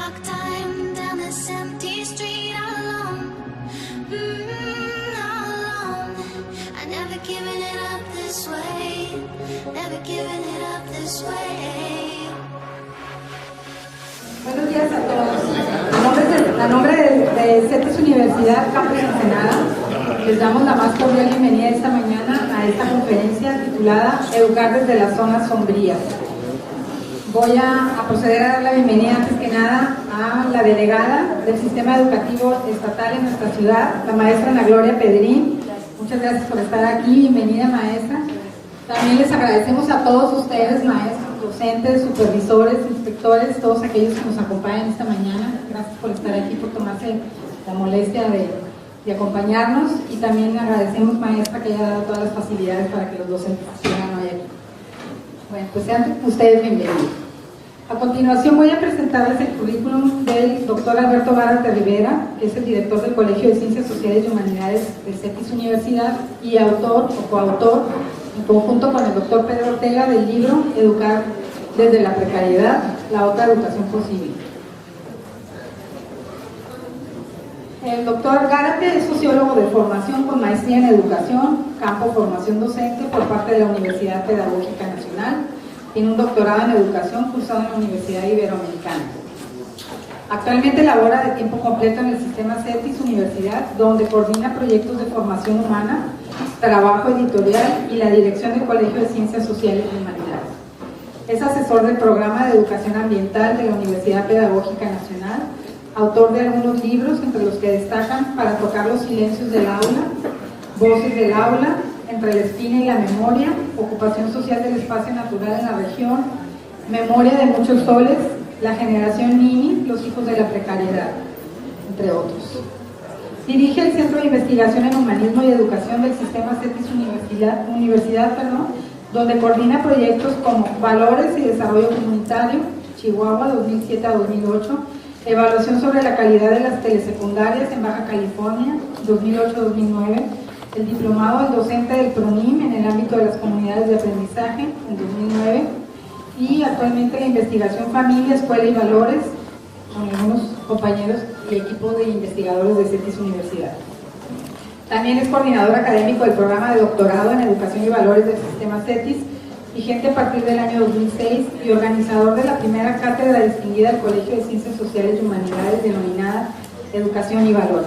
dark time down this empty street alone. Alone. I never given it up this way. Never given it up this way. Buenos días a todos. A nombre de CETIS Universidad Campus Ensenada, les damos la más cordial bienvenida esta mañana a esta conferencia titulada Educar desde las zonas sombrías. Voy a proceder a dar la bienvenida antes que nada a la delegada del Sistema Educativo Estatal en nuestra ciudad, la maestra Ana Gloria Pedrín. Muchas gracias por estar aquí, bienvenida maestra. También les agradecemos a todos ustedes, maestros, docentes, supervisores, inspectores, todos aquellos que nos acompañan esta mañana. Gracias por estar aquí, por tomarse la molestia de acompañarnos, y también agradecemos, maestra, que haya dado todas las facilidades para que los docentes estuvieran hoy aquí. Bueno, pues sean ustedes bienvenidos. A continuación voy a presentarles el currículum del doctor Alberto Gárate Rivera, que es el director del Colegio de Ciencias Sociales y Humanidades de CETIS Universidad y autor o coautor, en conjunto con el doctor Pedro Ortega, del libro Educar desde la precariedad, la otra educación posible. El doctor Gárate es sociólogo de formación con maestría en educación, campo formación docente por parte de la Universidad Pedagógica Nacional. Tiene un doctorado en educación cursado en la Universidad Iberoamericana. Actualmente labora de tiempo completo en el sistema CETIS Universidad, donde coordina proyectos de formación humana, trabajo editorial y la dirección del Colegio de Ciencias Sociales y Humanidades. Es asesor del programa de educación ambiental de la Universidad Pedagógica Nacional, autor de algunos libros, entre los que destacan Para tocar los silencios del aula, Voces del aula, Entre la espina y la memoria, Ocupación social del espacio natural en la región, Memoria de muchos soles, La generación Mini, Los hijos de la precariedad, entre otros. Dirige el Centro de Investigación en Humanismo y Educación del Sistema CETIS Universidad, donde coordina proyectos como Valores y Desarrollo Comunitario, Chihuahua 2007 a 2008, Evaluación sobre la calidad de las telesecundarias en Baja California 2008-2009, el diplomado del docente del PRONIM en el ámbito de las comunidades de aprendizaje en 2009, y actualmente la investigación Familia, Escuela y Valores con algunos compañeros y equipo de investigadores de CETIS Universidad. También es coordinador académico del programa de doctorado en Educación y Valores del sistema CETIS, vigente a partir del año 2006, y organizador de la primera cátedra distinguida del Colegio de Ciencias Sociales y Humanidades denominada Educación y Valor.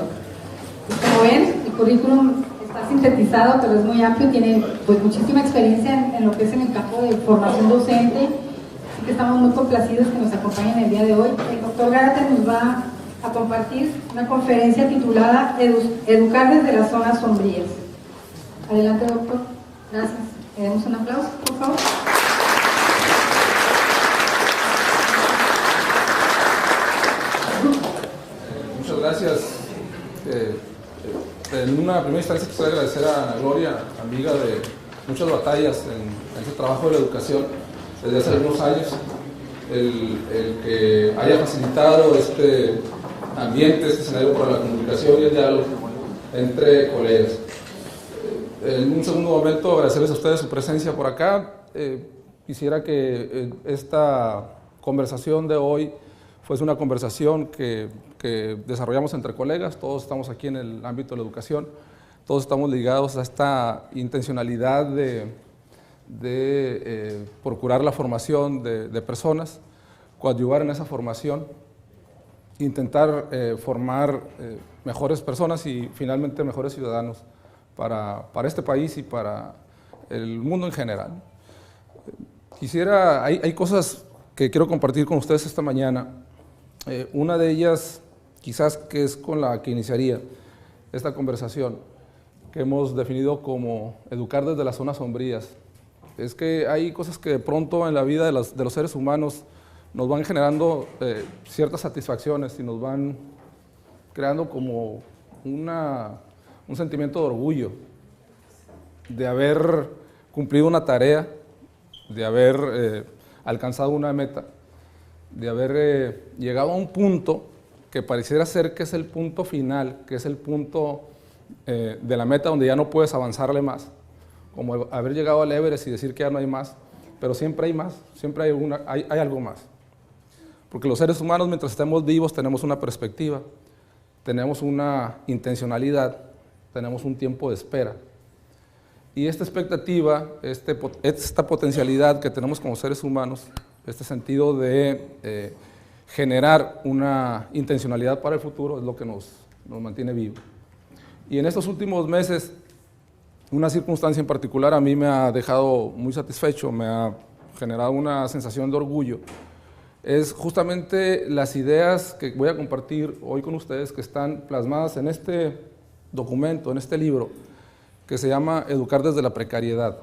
Y como ven, el currículum está sintetizado, pero es muy amplio, tiene pues muchísima experiencia en lo que es en el campo de formación docente, así que estamos muy complacidos que nos acompañen el día de hoy. El doctor Gárate nos va a compartir una conferencia titulada Educar desde las zonas sombrías. Adelante, doctor. Gracias. Le damos un aplauso, por favor. Muchas gracias. En una primera instancia quisiera agradecer a Ana Gloria, amiga de muchas batallas en este trabajo de la educación desde hace algunos años, el que haya facilitado este ambiente, este escenario para la comunicación y el diálogo entre colegas. En un segundo momento, agradecerles a ustedes su presencia por acá. Quisiera que esta conversación de hoy fuese una conversación que desarrollamos entre colegas. Todos estamos aquí en el ámbito de la educación, todos estamos ligados a esta intencionalidad de procurar la formación de personas, coadyuvar en esa formación, intentar formar mejores personas y finalmente mejores ciudadanos para este país y para el mundo en general. Hay cosas que quiero compartir con ustedes esta mañana. Una de ellas, quizás que es con la que iniciaría esta conversación, que hemos definido como educar desde las zonas sombrías. Es que hay cosas que de pronto en la vida de los seres humanos nos van generando ciertas satisfacciones y nos van creando como un sentimiento de orgullo de haber cumplido una tarea, de haber alcanzado una meta, de haber llegado a un punto que pareciera ser que es el punto final, que es el punto de la meta donde ya no puedes avanzarle más, como haber llegado al Everest y decir que ya no hay más, pero siempre hay más, siempre hay algo más. Porque los seres humanos, mientras estemos vivos, tenemos una perspectiva, tenemos una intencionalidad, tenemos un tiempo de espera. Y esta expectativa, esta potencialidad que tenemos como seres humanos, este sentido de generar una intencionalidad para el futuro, es lo que nos mantiene vivos. Y en estos últimos meses, una circunstancia en particular a mí me ha dejado muy satisfecho, me ha generado una sensación de orgullo. Es justamente las ideas que voy a compartir hoy con ustedes, que están plasmadas en este documento, en este libro, que se llama Educar desde la precariedad.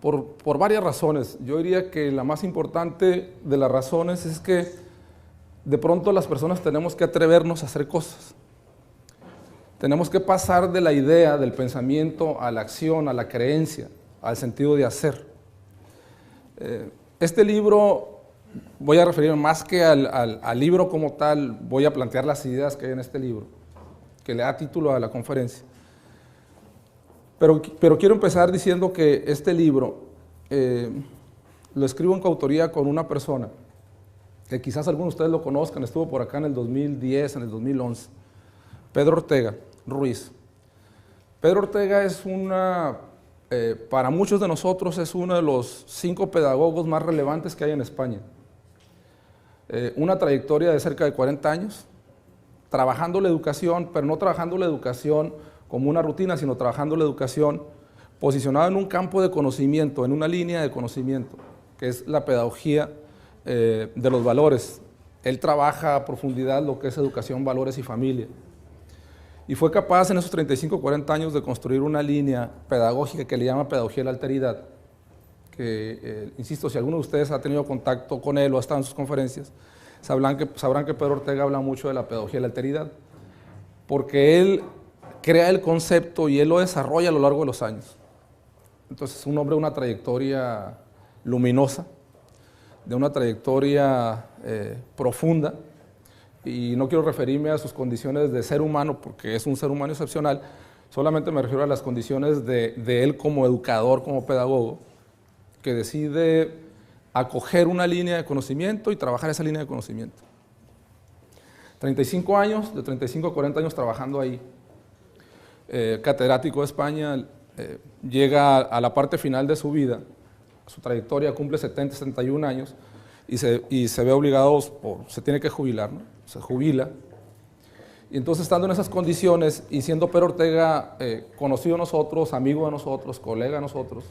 Por varias razones. Yo diría que la más importante de las razones es que de pronto las personas tenemos que atrevernos a hacer cosas. Tenemos que pasar de la idea, del pensamiento, a la acción, a la creencia, al sentido de hacer. Este libro, voy a referirme más que al libro como tal, voy a plantear las ideas que hay en este libro, que le da título a la conferencia. Pero quiero empezar diciendo que este libro lo escribo en coautoría con una persona que quizás algunos de ustedes lo conozcan, estuvo por acá en el 2010, en el 2011, Pedro Ortega Ruiz. Pedro Ortega es para muchos de nosotros es uno de los 5 pedagogos más relevantes que hay en España. Una trayectoria de cerca de 40 años, trabajando la educación, pero no trabajando la educación como una rutina, sino trabajando la educación posicionada en un campo de conocimiento, en una línea de conocimiento, que es la pedagogía de los valores. Él trabaja a profundidad lo que es educación, valores y familia. Y fue capaz en esos 35, 40 años de construir una línea pedagógica que le llama pedagogía de la alteridad, que, insisto, si alguno de ustedes ha tenido contacto con él o ha estado en sus conferencias, sabrán que Pedro Ortega habla mucho de la pedagogía de la alteridad, porque él crea el concepto y él lo desarrolla a lo largo de los años. Entonces, un hombre de una trayectoria luminosa, de una trayectoria profunda, y no quiero referirme a sus condiciones de ser humano, porque es un ser humano excepcional, solamente me refiero a las condiciones de él como educador, como pedagogo, que decide acoger una línea de conocimiento y trabajar esa línea de conocimiento. 35 años, de 35 a 40 años trabajando ahí, catedrático de España, llega a la parte final de su vida, su trayectoria cumple 70, 71 años y se ve obligado, se tiene que jubilar, ¿no? Se jubila. Y entonces, estando en esas condiciones y siendo Pedro Ortega conocido de nosotros, amigo de nosotros, colega de nosotros,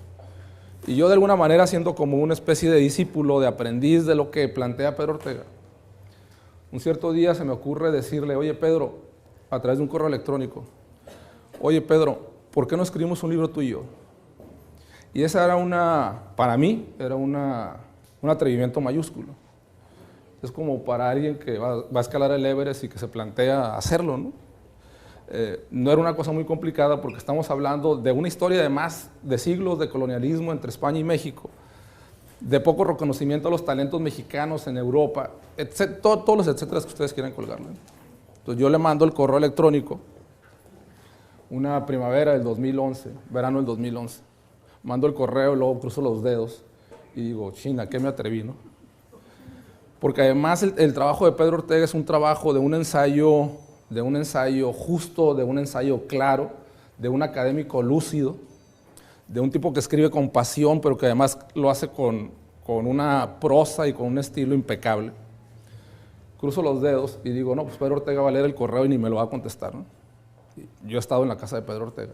y yo de alguna manera siendo como una especie de discípulo, de aprendiz de lo que plantea Pedro Ortega, un cierto día se me ocurre decirle: oye Pedro, a través de un correo electrónico, oye Pedro, ¿por qué no escribimos un libro tú y yo? Y esa era para mí, era un atrevimiento mayúsculo. Es como para alguien que va a escalar el Everest y que se plantea hacerlo, ¿no? No era una cosa muy complicada porque estamos hablando de una historia de más de siglos de colonialismo entre España y México, de poco reconocimiento a los talentos mexicanos en Europa, todos los etcétera que ustedes quieran colgar, ¿no? Entonces yo le mando el correo electrónico, una primavera del 2011, verano del 2011, mando el correo, luego cruzo los dedos y digo: China, ¿qué me atreví, no? Porque además el trabajo de Pedro Ortega es un trabajo de un ensayo justo, de un ensayo claro, de un académico lúcido, de un tipo que escribe con pasión, pero que además lo hace con una prosa y con un estilo impecable. Cruzo los dedos y digo: no, pues Pedro Ortega va a leer el correo y ni me lo va a contestar, ¿no? Yo he estado en la casa de Pedro Ortega,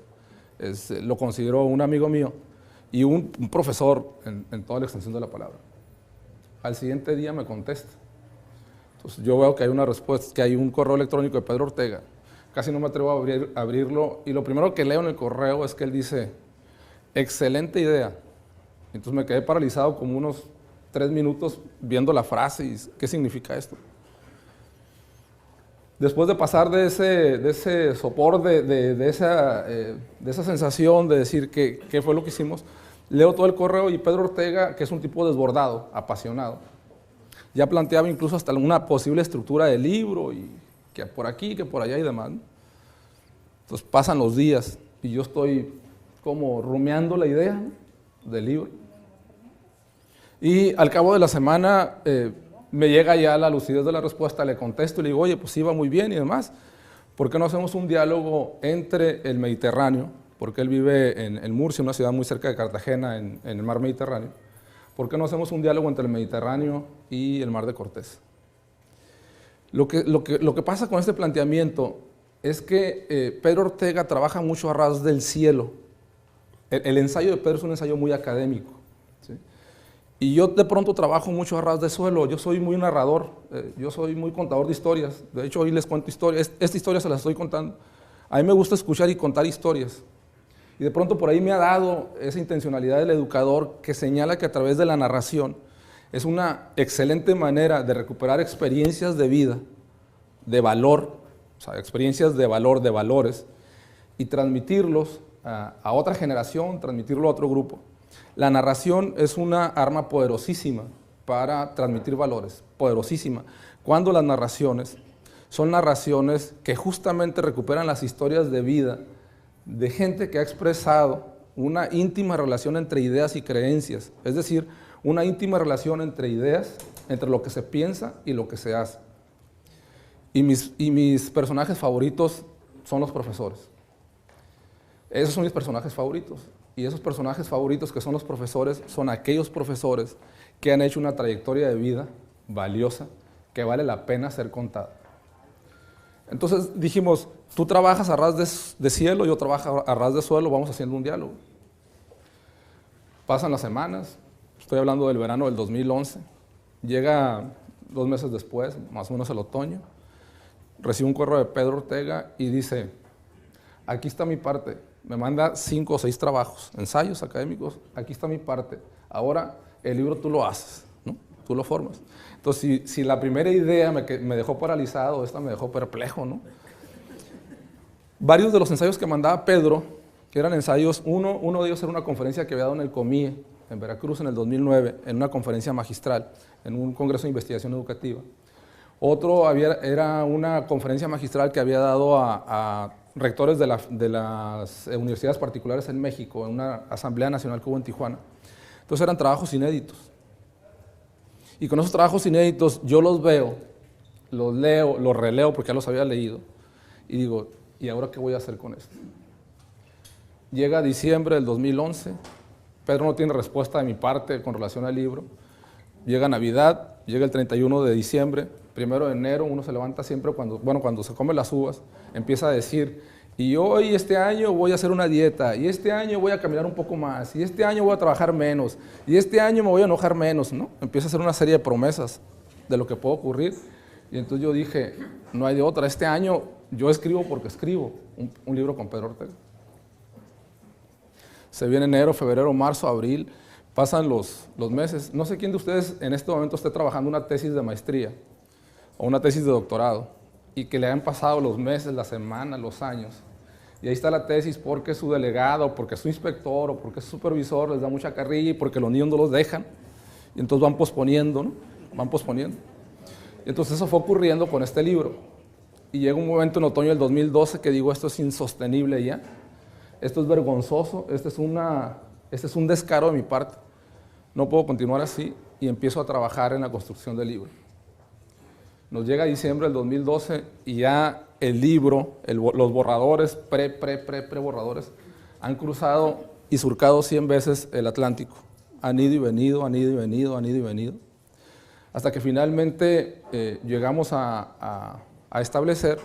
lo considero un amigo mío y un profesor en toda la extensión de la palabra. Al siguiente día me contesta. Entonces yo veo que hay una respuesta, que hay un correo electrónico de Pedro Ortega. Casi no me atrevo a abrirlo y lo primero que leo en el correo es que él dice: excelente idea. Entonces me quedé paralizado como unos 3 minutos viendo la frase y ¿qué significa esto? Después de pasar de ese sopor, de esa sensación de decir qué fue lo que hicimos, leo todo el correo y Pedro Ortega, que es un tipo desbordado, apasionado, ya planteaba incluso hasta una posible estructura del libro, y que por aquí, que por allá y demás, ¿no? Entonces pasan los días y yo estoy como rumiando la idea, ¿no?, del libro. Y al cabo de la semana me llega ya la lucidez de la respuesta, le contesto y le digo, oye, pues iba muy bien y demás, ¿por qué no hacemos un diálogo entre el Mediterráneo? Porque él vive en Murcia, una ciudad muy cerca de Cartagena, en el mar Mediterráneo. ¿Por qué no hacemos un diálogo entre el Mediterráneo y el mar de Cortés? Lo que pasa con este planteamiento es que Pedro Ortega trabaja mucho a ras del cielo. El ensayo de Pedro es un ensayo muy académico, ¿sí? Y yo de pronto trabajo mucho a ras de suelo. Yo soy muy narrador, yo soy muy contador de historias. De hecho, hoy les cuento historias. Esta historia se la estoy contando. A mí me gusta escuchar y contar historias. Y de pronto por ahí me ha dado esa intencionalidad del educador que señala que a través de la narración es una excelente manera de recuperar experiencias de vida, de valor, o sea, experiencias de valor, de valores, y transmitirlos a otra generación, transmitirlo a otro grupo. La narración es una arma poderosísima para transmitir valores, poderosísima. Cuando las narraciones son narraciones que justamente recuperan las historias de vida de gente que ha expresado una íntima relación entre ideas y creencias, es decir, una íntima relación entre ideas, entre lo que se piensa y lo que se hace. Y mis personajes favoritos son los profesores. Esos son mis personajes favoritos. Y esos personajes favoritos que son los profesores son aquellos profesores que han hecho una trayectoria de vida valiosa, que vale la pena ser contada. Entonces dijimos, tú trabajas a ras de cielo, yo trabajo a ras de suelo, vamos haciendo un diálogo. Pasan las semanas, estoy hablando del verano del 2011, llega 2 meses después, más o menos el otoño, recibo un correo de Pedro Ortega y dice, aquí está mi parte, me manda 5 o 6 trabajos, ensayos académicos, aquí está mi parte, ahora el libro tú lo haces, ¿no? Tú lo formas. Entonces, si la primera idea me dejó paralizado, esta me dejó perplejo, ¿no? Varios de los ensayos que mandaba Pedro, que eran ensayos, uno de ellos era una conferencia que había dado en el COMIE, en Veracruz, en el 2009, en una conferencia magistral, en un congreso de investigación educativa. Otro era una conferencia magistral que había dado a rectores de las universidades particulares en México, en una asamblea nacional que hubo en Tijuana. Entonces eran trabajos inéditos. Y con esos trabajos inéditos yo los veo, los leo, los releo porque ya los había leído, y digo, ¿y ahora qué voy a hacer con esto? Llega diciembre del 2011, Pedro no tiene respuesta de mi parte con relación al libro, llega Navidad, llega el 31 de diciembre, 1 de enero, uno se levanta siempre cuando se come las uvas, empieza a decir, y hoy este año voy a hacer una dieta, y este año voy a caminar un poco más, y este año voy a trabajar menos, y este año me voy a enojar menos, ¿no? Empieza a hacer una serie de promesas de lo que puede ocurrir, y entonces yo dije, no hay de otra, este año yo escribo porque escribo un libro con Pedro Ortega. Se viene enero, febrero, marzo, abril, pasan los meses. No sé quién de ustedes en este momento esté trabajando una tesis de maestría o una tesis de doctorado y que le hayan pasado los meses, las semanas, los años. Y ahí está la tesis porque su delegado, porque su inspector o porque su supervisor les da mucha carrilla y porque los niños no los dejan. Y entonces van posponiendo, ¿no? Van posponiendo. Y entonces eso fue ocurriendo con este libro. Y llega un momento en otoño del 2012 que digo, esto es insostenible ya. Esto es vergonzoso, este es un descaro de mi parte. No puedo continuar así y empiezo a trabajar en la construcción del libro. Nos llega diciembre del 2012 y ya el libro, los borradores, pre-borradores, han cruzado y surcado 100 veces el Atlántico. Han ido y venido, han ido y venido, han ido y venido. Hasta que finalmente llegamos a establecer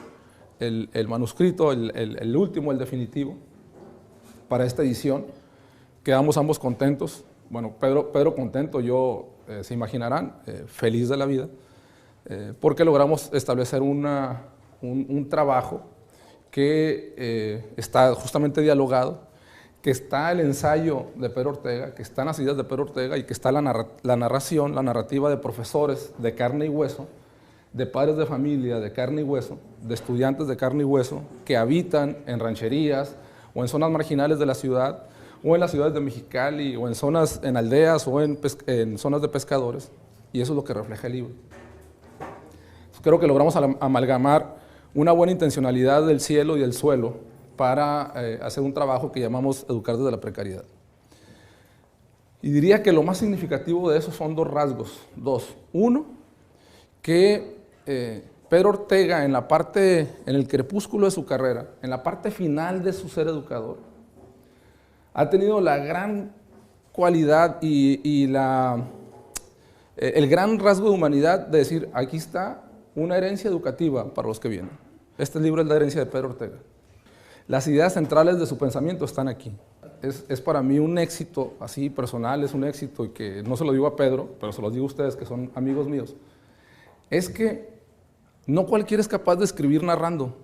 el manuscrito, el último, el definitivo, para esta edición. Quedamos ambos contentos. Bueno, Pedro contento, yo, se imaginarán, feliz de la vida, porque logramos establecer un trabajo que está justamente dialogado, que está el ensayo de Pedro Ortega, que están las ideas de Pedro Ortega y que está la narración, la narrativa de profesores de carne y hueso, de padres de familia de carne y hueso, de estudiantes de carne y hueso, que habitan en rancherías o en zonas marginales de la ciudad, o en las ciudades de Mexicali, o en aldeas, o en zonas de pescadores, y eso es lo que refleja el libro. Creo que logramos amalgamar una buena intencionalidad del cielo y del suelo para hacer un trabajo que llamamos Educar desde la Precariedad. Y diría que lo más significativo de eso son dos rasgos. Dos. Uno, que Pedro Ortega en el crepúsculo de su carrera, en la parte final de su ser educador, ha tenido la gran cualidad y el gran rasgo de humanidad de decir, aquí está una herencia educativa para los que vienen. Este libro es la herencia de Pedro Ortega. Las ideas centrales de su pensamiento están aquí. Es para mí un éxito, así personal, es un éxito, y que no se lo digo a Pedro, pero se los digo a ustedes que son amigos míos, es que no cualquiera es capaz de escribir narrando,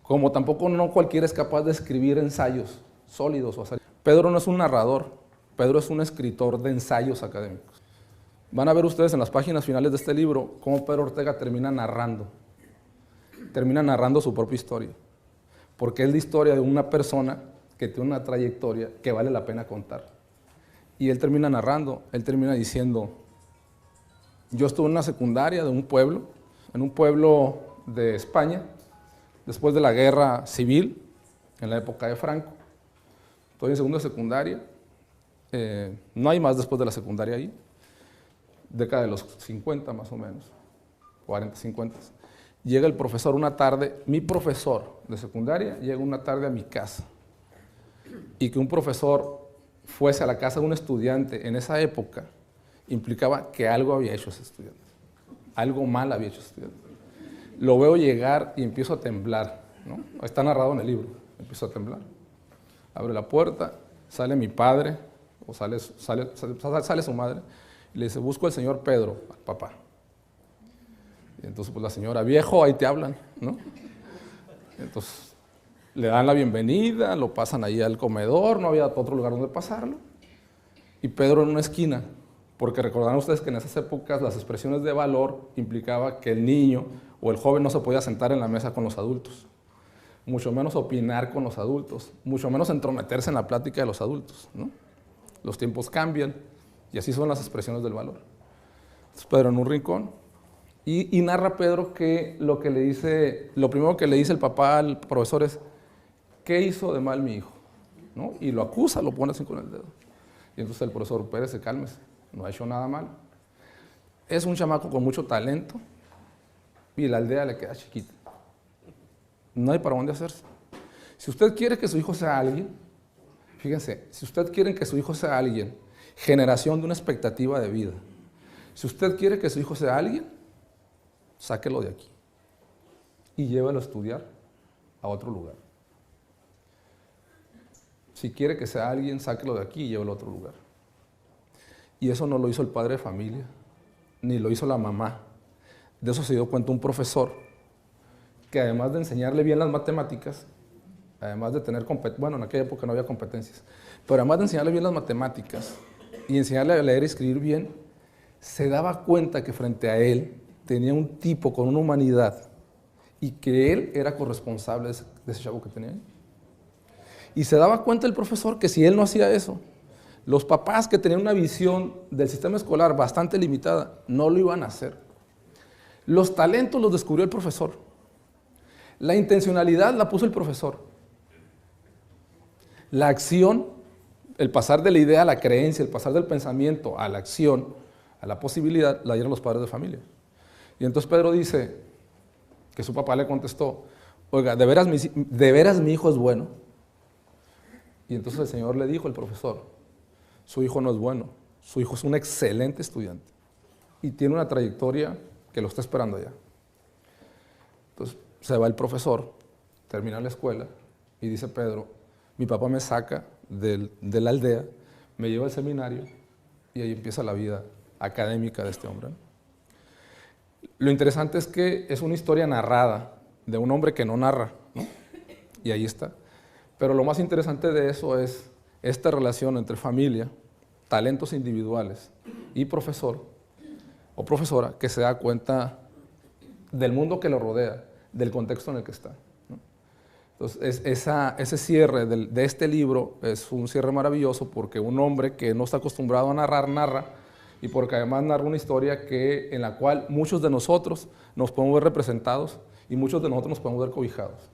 como tampoco no cualquiera es capaz de escribir ensayos sólidos. Pedro no es un narrador, Pedro es un escritor de ensayos académicos. Van a ver ustedes en las páginas finales de este libro cómo Pedro Ortega termina narrando su propia historia, porque es la historia de una persona que tiene una trayectoria que vale la pena contar. Y él termina narrando, él termina diciendo, yo estuve en una secundaria de un pueblo, en un pueblo de España, después de la guerra civil, en la época de Franco. Estoy en segundo de secundaria, no hay más después de la secundaria ahí, década de los 50 más o menos, 40, 50. Llega el profesor una tarde, mi profesor de secundaria, llega una tarde a mi casa. Y que un profesor fuese a la casa de un estudiante en esa época implicaba que algo había hecho ese estudiante, algo mal había hecho ese estudiante. Lo veo llegar y empiezo a temblar, ¿no? Está narrado en el libro, empiezo a temblar. Abre la puerta, sale mi padre, o sale su madre, y le dice, busco al señor Pedro, al papá. Y entonces pues la señora, viejo, ahí te hablan, ¿no? Entonces le dan la bienvenida, lo pasan ahí al comedor, no había otro lugar donde pasarlo. Y Pedro en una esquina, porque recordarán ustedes que en esas épocas las expresiones de valor implicaba que el niño o el joven no se podía sentar en la mesa con los adultos, mucho menos opinar con los adultos, mucho menos entrometerse en la plática de los adultos, ¿no? Los tiempos cambian y así son las expresiones del valor. Entonces Pedro en un rincón y narra Pedro que lo primero que le dice el papá al profesor es, ¿qué hizo de mal mi hijo? ¿No? Y lo acusa, lo pone así con el dedo. Y entonces el profesor, Pérez, cálmese, no ha hecho nada mal. Es un chamaco con mucho talento y la aldea le queda chiquita. No hay para dónde hacerse. Si usted quiere que su hijo sea alguien, fíjense, si usted quiere que su hijo sea alguien, generación de una expectativa de vida. Si usted quiere que su hijo sea alguien, sáquelo de aquí y llévalo a estudiar a otro lugar. Si quiere que sea alguien, sáquelo de aquí y llévelo a otro lugar. Y eso no lo hizo el padre de familia, ni lo hizo la mamá. De eso se dio cuenta un profesor, que además de enseñarle bien las matemáticas, además de tener bueno, en aquella época no había competencias, pero además de enseñarle bien las matemáticas y enseñarle a leer y escribir bien, se daba cuenta que frente a él tenía un tipo con una humanidad y que él era corresponsable de ese chavo que tenía ahí. Y se daba cuenta el profesor que si él no hacía eso, los papás que tenían una visión del sistema escolar bastante limitada, no lo iban a hacer. Los talentos los descubrió el profesor. La intencionalidad la puso el profesor. La acción, el pasar de la idea a la creencia, el pasar del pensamiento a la acción, a la posibilidad, la dieron los padres de familia. Y entonces Pedro dice que su papá le contestó, oiga, ¿de veras mi hijo es bueno? Y entonces el Señor le dijo al profesor, su hijo no es bueno, su hijo es un excelente estudiante y tiene una trayectoria que lo está esperando allá. Entonces se va el profesor, termina la escuela y dice Pedro, mi papá me saca de la aldea, me lleva al seminario y ahí empieza la vida académica de este hombre. Lo interesante es que es una historia narrada de un hombre que no narra, ¿no? Y ahí está. Pero lo más interesante de eso es esta relación entre familia, talentos individuales y profesor o profesora que se da cuenta del mundo que lo rodea, del contexto en el que está, ¿no? Entonces, ese cierre de este libro es un cierre maravilloso porque un hombre que no está acostumbrado a narrar, narra, y porque además narra una historia en la cual muchos de nosotros nos podemos ver representados y muchos de nosotros nos podemos ver cobijados.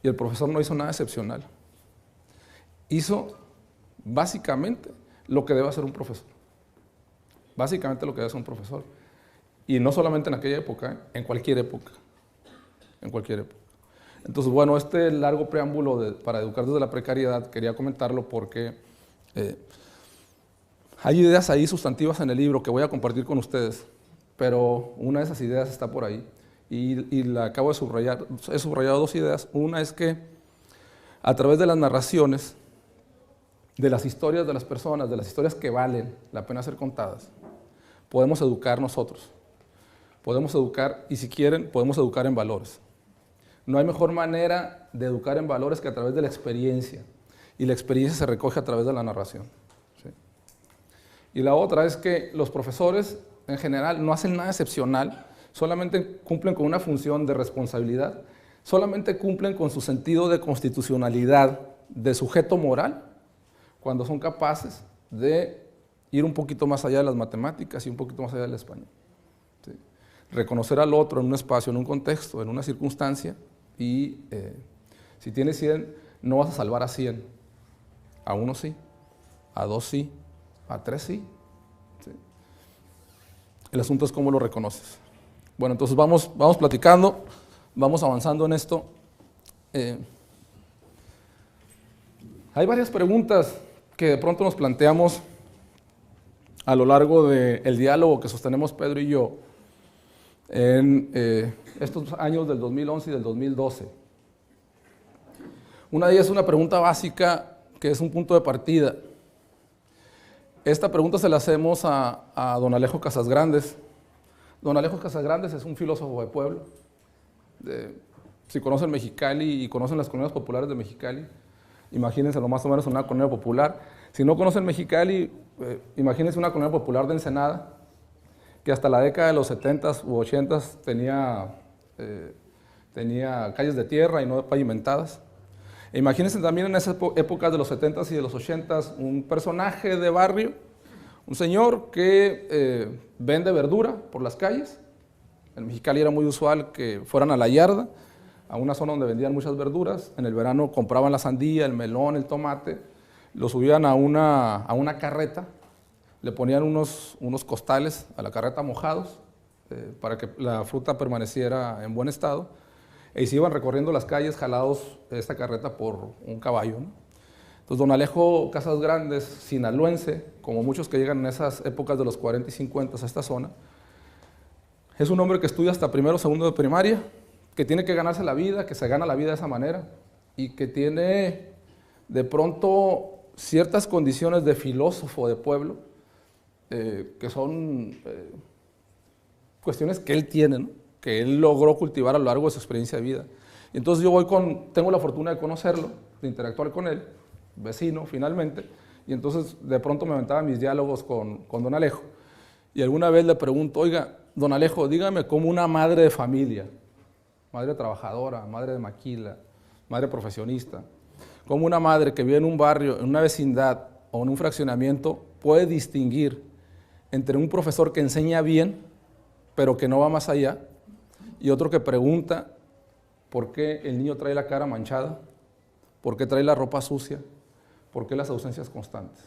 Y el profesor no hizo nada excepcional. Hizo básicamente lo que debe hacer un profesor. Básicamente lo que debe hacer un profesor. Y no solamente en aquella época, en cualquier época. En cualquier época. Entonces, bueno, este largo preámbulo para educar desde la precariedad, quería comentarlo porque hay ideas ahí sustantivas en el libro que voy a compartir con ustedes, pero una de esas ideas está por ahí y la acabo de subrayar. He subrayado dos ideas. Una es que a través de las narraciones, de las historias de las personas, de las historias que valen la pena ser contadas, podemos educar nosotros. Podemos educar, y si quieren, podemos educar en valores. No hay mejor manera de educar en valores que a través de la experiencia. Y la experiencia se recoge a través de la narración. ¿Sí? Y la otra es que los profesores, en general, no hacen nada excepcional, solamente cumplen con una función de responsabilidad, solamente cumplen con su sentido de constitucionalidad, de sujeto moral, cuando son capaces de ir un poquito más allá de las matemáticas y un poquito más allá del español. ¿Sí? Reconocer al otro en un espacio, en un contexto, en una circunstancia, y si tienes 100, no vas a salvar a 100. A uno sí, a 2 sí, a 3 sí. ¿Sí? El asunto es cómo lo reconoces. Bueno, entonces vamos platicando, vamos avanzando en esto. Hay varias preguntas que de pronto nos planteamos a lo largo del diálogo que sostenemos Pedro y yo en estos años del 2011 y del 2012. Una de ellas es una pregunta básica que es un punto de partida. Esta pregunta se la hacemos a don Alejo Casasgrandes. Don Alejo Casasgrandes es un filósofo de pueblo. Si conocen Mexicali y conocen las colonias populares de Mexicali, imagínense lo más o menos una colonia popular. Si no conocen Mexicali, imagínense una colonia popular de Ensenada, que hasta la década de los 70s u 80s tenía calles de tierra y no pavimentadas. E imagínense también en esas épocas de los 70s y de los 80s un personaje de barrio, un señor que vende verdura por las calles. En Mexicali era muy usual que fueran a la yarda, a una zona donde vendían muchas verduras. En el verano compraban la sandía, el melón, el tomate, lo subían a una carreta, le ponían unos costales a la carreta mojados para que la fruta permaneciera en buen estado, y se iban recorriendo las calles jalados esta carreta por un caballo, ¿no? Entonces, don Alejo Casasgrandes, sinaloense, como muchos que llegan en esas épocas de los 40 y 50 a esta zona, es un hombre que estudia hasta primero o segundo de primaria, que tiene que ganarse la vida, que se gana la vida de esa manera, y que tiene de pronto ciertas condiciones de filósofo de pueblo, que son cuestiones que él tiene, ¿no? Que él logró cultivar a lo largo de su experiencia de vida. Y entonces yo tengo la fortuna de conocerlo, de interactuar con él, vecino finalmente, y entonces de pronto me aventaba mis diálogos con don Alejo, y alguna vez le pregunto, oiga, don Alejo, dígame cómo una madre de familia, madre trabajadora, madre de maquila, madre profesionista, cómo una madre que vive en un barrio, en una vecindad o en un fraccionamiento puede distinguir entre un profesor que enseña bien, pero que no va más allá, y otro que pregunta por qué el niño trae la cara manchada, por qué trae la ropa sucia, por qué las ausencias constantes.